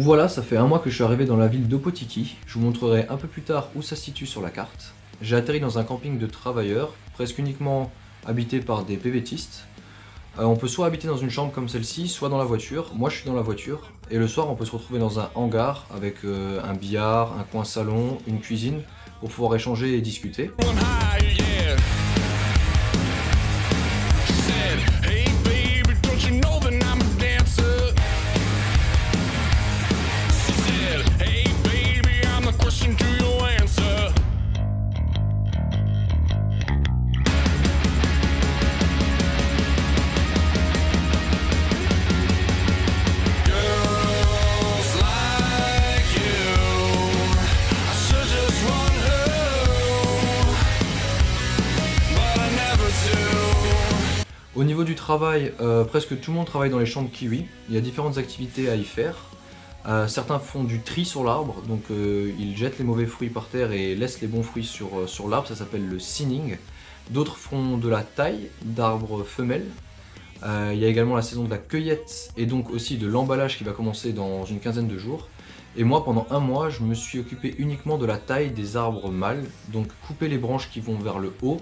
Voilà, ça fait un mois que je suis arrivé dans la ville d'Opotiki. Je vous montrerai un peu plus tard où ça se situe sur la carte. J'ai atterri dans un camping de travailleurs, presque uniquement habité par des PVTistes. On peut soit habiter dans une chambre comme celle-ci, soit dans la voiture. Moi je suis dans la voiture, et le soir on peut se retrouver dans un hangar avec un billard, un coin salon, une cuisine, pour pouvoir échanger et discuter. Au niveau du travail, presque tout le monde travaille dans les chambres kiwi. Il y a différentes activités à y faire. Certains font du tri sur l'arbre, donc ils jettent les mauvais fruits par terre et laissent les bons fruits sur l'arbre, ça s'appelle le seeding. D'autres font de la taille d'arbres femelles. Il y a également la saison de la cueillette et donc aussi de l'emballage qui va commencer dans une quinzaine de jours. Et moi, pendant un mois, je me suis occupé uniquement de la taille des arbres mâles, donc couper les branches qui vont vers le haut,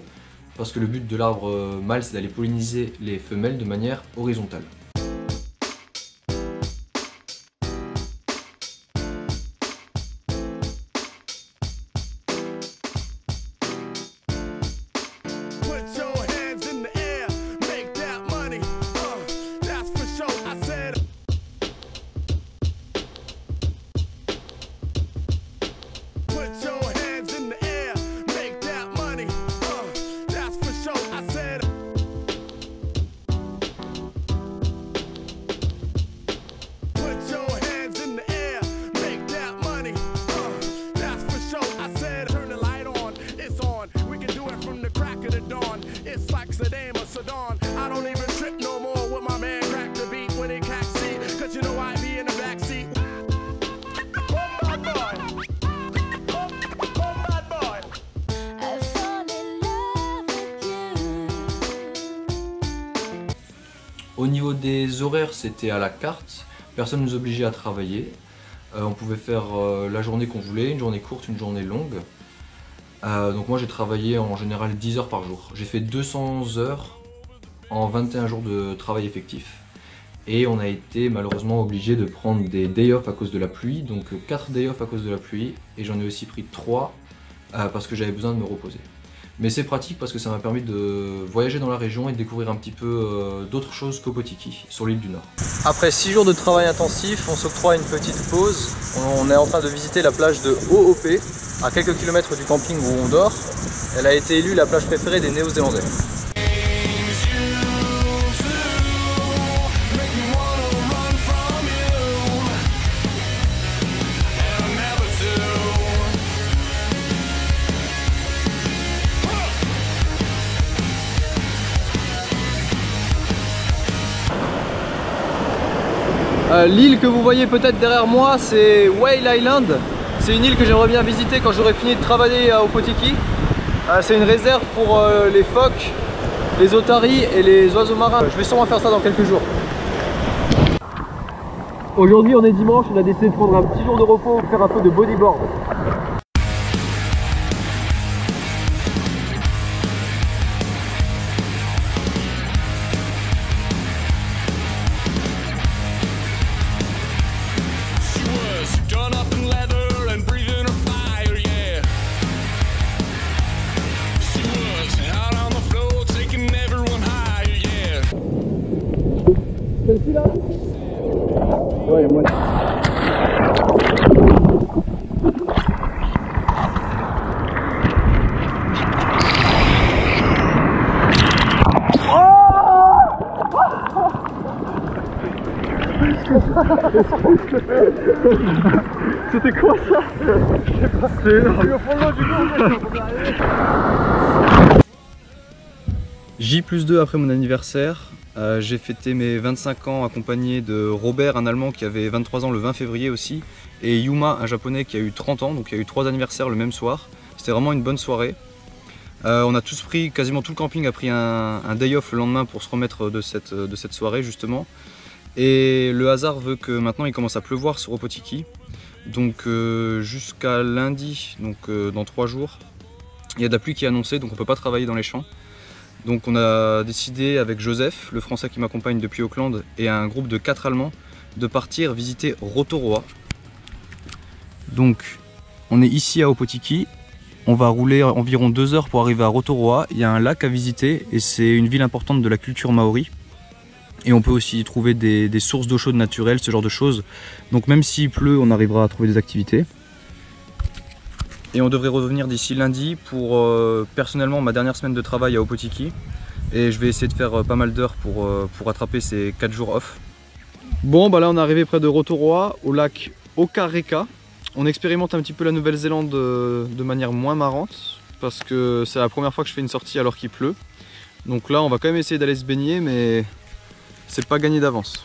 parce que le but de l'arbre mâle, c'est d'aller polliniser les femelles de manière horizontale. Au niveau des horaires, c'était à la carte, personne ne nous obligeait à travailler. On pouvait faire la journée qu'on voulait, une journée courte, une journée longue. Donc moi j'ai travaillé en général 10 heures par jour. J'ai fait 200 heures en 21 jours de travail effectif. Et on a été malheureusement obligé de prendre des day off à cause de la pluie, donc 4 day off à cause de la pluie, et j'en ai aussi pris 3 parce que j'avais besoin de me reposer. Mais c'est pratique parce que ça m'a permis de voyager dans la région et de découvrir un petit peu d'autres choses qu'Opotiki, sur l'île du Nord. Après 6 jours de travail intensif, on s'octroie une petite pause. On est en train de visiter la plage de Ho'ope, à quelques kilomètres du camping où on dort. Elle a été élue la plage préférée des Néo-Zélandais. L'île que vous voyez peut-être derrière moi, c'est Whale Island. C'est une île que j'aimerais bien visiter quand j'aurai fini de travailler à Opotiki. C'est une réserve pour les phoques, les otaries et les oiseaux marins. Je vais sûrement faire ça dans quelques jours. Aujourd'hui on est dimanche, on a décidé de prendre un petit jour de repos pour faire un peu de bodyboard. Celle-ci là? Ouais, moi. C'était quoi ça? Je sais pas. C'est énorme. J+2 après mon anniversaire, j'ai fêté mes 25 ans accompagné de Robert, un Allemand qui avait 23 ans le 20 février aussi, et Yuma, un Japonais qui a eu 30 ans, donc il y a eu 3 anniversaires le même soir. C'était vraiment une bonne soirée. On a tous pris, quasiment tout le camping a pris un day off le lendemain pour se remettre de cette soirée justement. Et le hasard veut que maintenant il commence à pleuvoir sur Opotiki. Donc jusqu'à lundi, donc dans 3 jours, il y a de la pluie qui est annoncée, donc on ne peut pas travailler dans les champs. Donc on a décidé avec Joseph, le Français qui m'accompagne depuis Auckland, et un groupe de 4 Allemands, de partir visiter Rotorua. Donc on est ici à Opotiki, on va rouler environ 2 heures pour arriver à Rotorua. Il y a un lac à visiter et c'est une ville importante de la culture maori. Et on peut aussi y trouver des sources d'eau chaude naturelles, ce genre de choses. Donc même s'il pleut, on arrivera à trouver des activités. Et on devrait revenir d'ici lundi pour personnellement ma dernière semaine de travail à Opotiki. Et je vais essayer de faire pas mal d'heures pour rattraper ces 4 jours off. Bon bah là on est arrivé près de Rotorua, au lac Okareka. On expérimente un petit peu la Nouvelle-Zélande de manière moins marrante, parce que c'est la première fois que je fais une sortie alors qu'il pleut. Donc là on va quand même essayer d'aller se baigner, mais c'est pas gagné d'avance.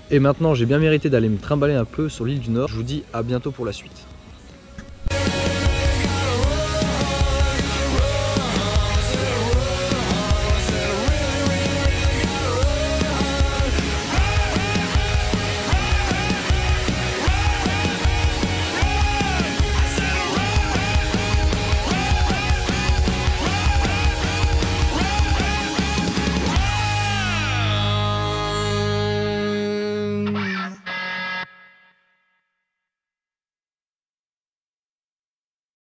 Et maintenant j'ai bien mérité d'aller me trimballer un peu sur l'île du Nord. Je vous dis à bientôt pour la suite.